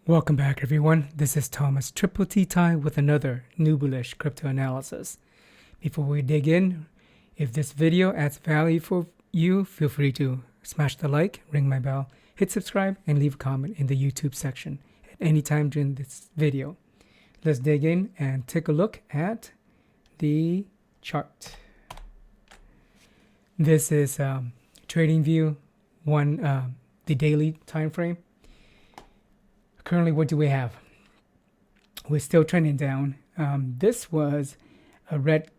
Welcome back, everyone. This is Thomas Triple T Tie with another new bullish crypto analysis. Before we dig in, if this video adds value for you, feel free to smash the like, ring my bell, hit subscribe, and leave a comment in the YouTube section at any time during this video. Let's dig in and take a look at the chart. This is TradingView, the daily time frame. Currently, what do we have? We're still trending down. This was a red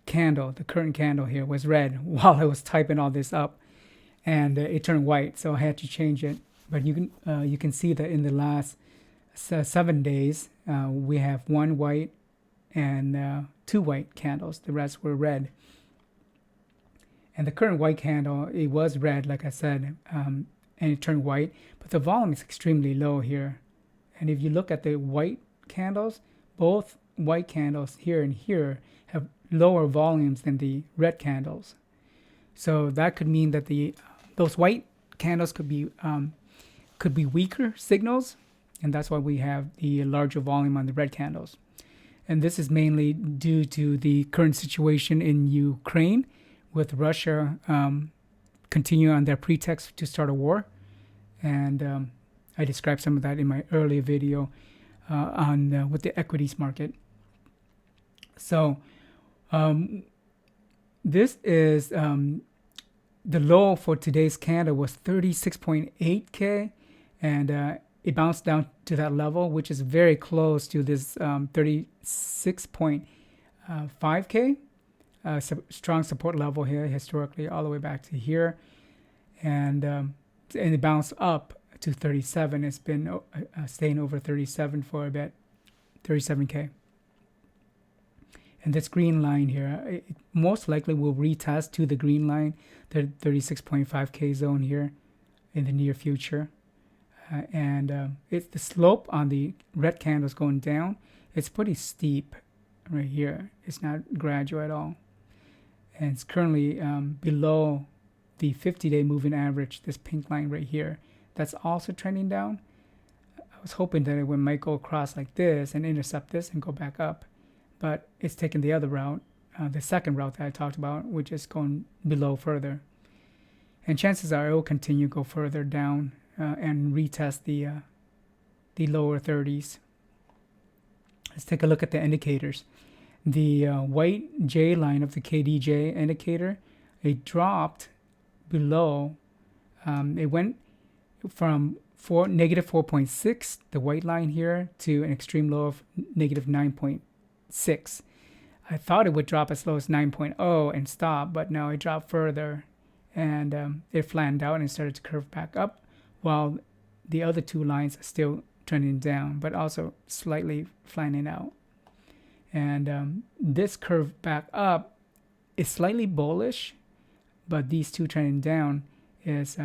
candle. The current candle here was red while I was typing all this up, and it turned white, so I had to change it. But you can see that in the last 7 days, we have one white and two white candles. The rest were red. And the current white candle, it was red, like I said, and it turned white, but the volume is extremely low here. And if you look at the white candles, both white candles here and here have lower volumes than the red candles. So that could mean that those white candles could be weaker signals, and that's why we have the larger volume on the red candles. And this is mainly due to the current situation in Ukraine, with Russia continuing on their pretext to start a war. And I described some of that in my earlier video on with the equities market. So this is the low for today's candle was 36.8K, and it bounced down to that level, which is very close to this 36.5K. Strong support level here historically all the way back to here, and it bounced up to 37. It's been staying over 37 for a bit, 37K. And this green line here, it most likely will retest to the green line, the 36.5K zone here in the near future. It's the slope on the red candles going down. It's pretty steep right here. It's not gradual at all. And it's currently below the 50-day moving average, this pink line right here. That's also trending down. I was hoping that it might go across like this and intercept this and go back up. But it's taking the other route, the second route that I talked about, which is going below further. And chances are it will continue to go further down and retest the lower 30s. Let's take a look at the indicators. The white J line of the KDJ indicator, it dropped below. It went from negative 4.6, the white line here, to an extreme low of negative 9.6. I thought it would drop as low as 9.0 and stop, but no, it dropped further, and it flattened out and started to curve back up, while the other two lines are still trending down, but also slightly flattening out. And this curve back up is slightly bullish, but these two trending down is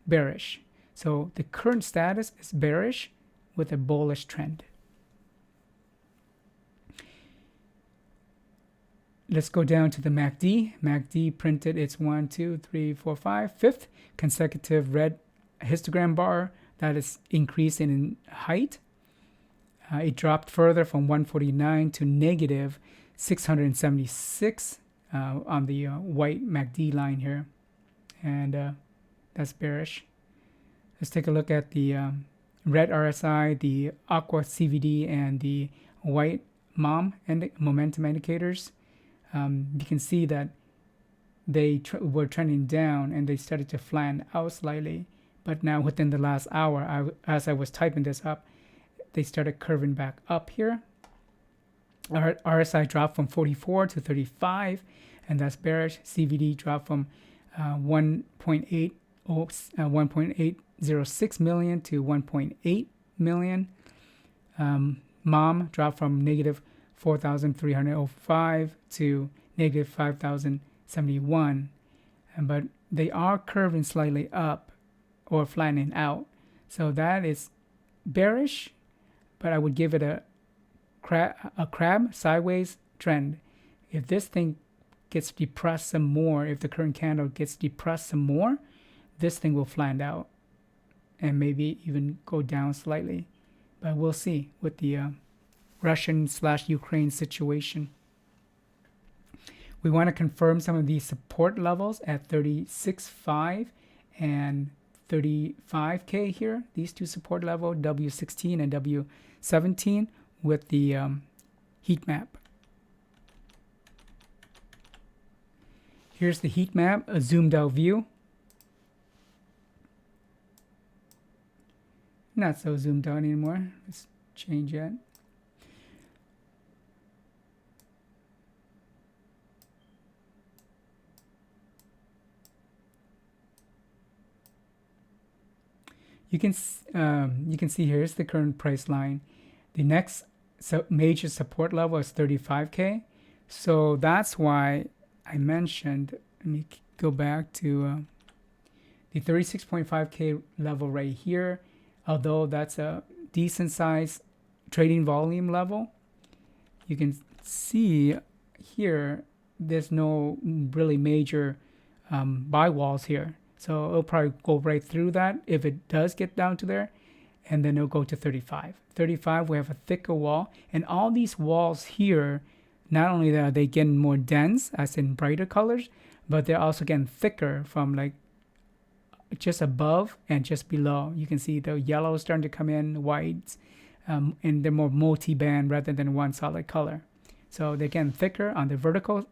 bearish. So the current status is bearish with a bullish trend. Let's go down to the MACD. MACD printed its 5th consecutive red histogram bar that is increasing in height. It dropped further from 149 to negative 676 on the white MACD line here, and that's bearish. Let's take a look at the red RSI, the aqua CVD, and the white MOM momentum indicators. You can see that they were trending down and they started to flatten out slightly, but now within the last hour, as I was typing this up, they started curving back up here. Our RSI dropped from 44 to 35, and that's bearish. CVD dropped from 1.806 million to 1.8 million. MOM dropped from negative 4,305 to negative 5,071. But they are curving slightly up or flattening out. So that is bearish, but I would give it a crab sideways trend. If this thing gets depressed some more, if the current candle gets depressed some more, this thing will flatten out and maybe even go down slightly. But we'll see with the Russian/Ukraine situation. We want to confirm some of these support levels at 36.5 and 35K here. These two support level, W16 and W17, with the heat map. Here's the heat map, a zoomed out view. Not so zoomed out anymore. Let's change that. You can see here's the current price line. The next major support level is 35K. So that's why I mentioned, let me go back to the 36.5K level right here. Although that's a decent size trading volume level, you can see here there's no really major buy walls here. So it'll probably go right through that if it does get down to there, and then it'll go to 35. 35, we have a thicker wall, and all these walls here, not only are they getting more dense, as in brighter colors, but they're also getting thicker from like just above and just below. You can see the yellow starting to come in, whites, and they're more multi-band rather than one solid color. So they're getting thicker on the vertical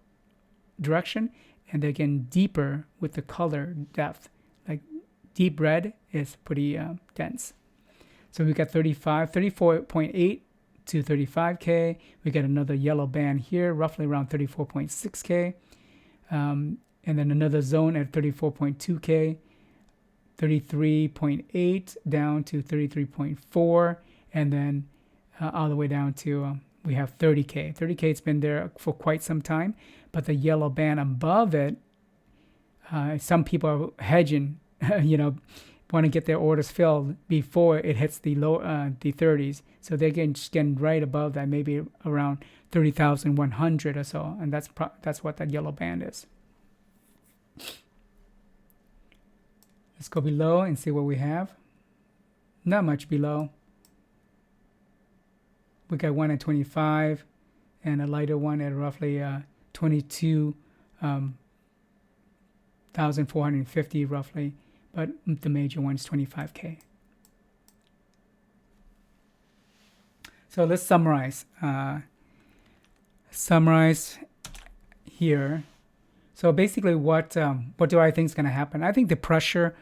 direction, and they're getting deeper with the color depth. Like deep red is pretty dense. So we got 34.8 to 35K. We got another yellow band here, roughly around 34.6K. And then another zone at 34.2K, 33.8 down to 33.4, and then all the way down to we have 30K. 30K, it's been there for quite some time, but the yellow band above it, some people are hedging, want to get their orders filled before it hits the low, the 30s. So they're getting right above that, maybe around 30,100 or so, and that's what that yellow band is. Let's go below and see what we have. Not much below. We got one at 25 and a lighter one at roughly 22,450 roughly, but the major one is 25K. So let's summarize. Summarize here. So basically, what do I think is going to happen? I think the pressure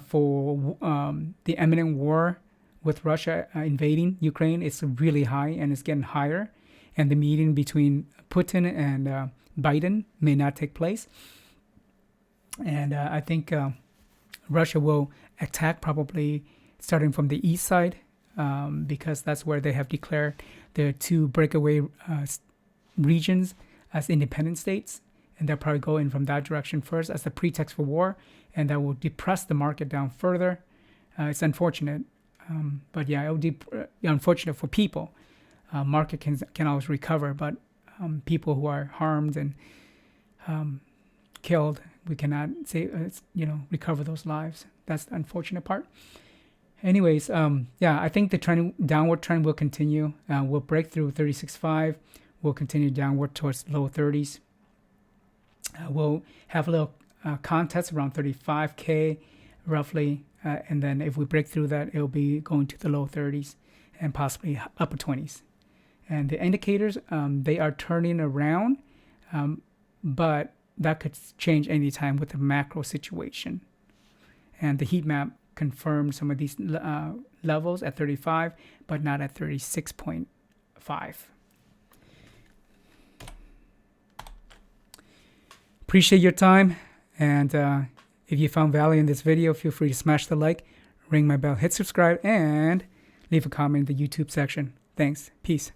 for the imminent war with Russia invading Ukraine is really high, and it's getting higher. And the meeting between Putin and Biden may not take place. And I think Russia will attack probably starting from the east side, because that's where they have declared their two breakaway regions as independent states. And they'll probably go in from that direction first as a pretext for war, and that will depress the market down further. It's unfortunate, but yeah, it will be unfortunate for people. Market can always recover, but people who are harmed and killed, we cannot say recover those lives. That's the unfortunate part. Anyways, I think the downward trend will continue. We'll break through 36.5. We'll continue downward towards low 30s. We'll have a little contest around 35K roughly, and then if we break through that, it'll be going to the low 30s and possibly upper 20s. And the indicators, they are turning around, but that could change anytime with the macro situation. And the heat map confirmed some of these levels at 35, but not at 36.5. Appreciate your time, and if you found value in this video, feel free to smash the like, ring my bell, hit subscribe, and leave a comment in the YouTube section. Thanks. Peace.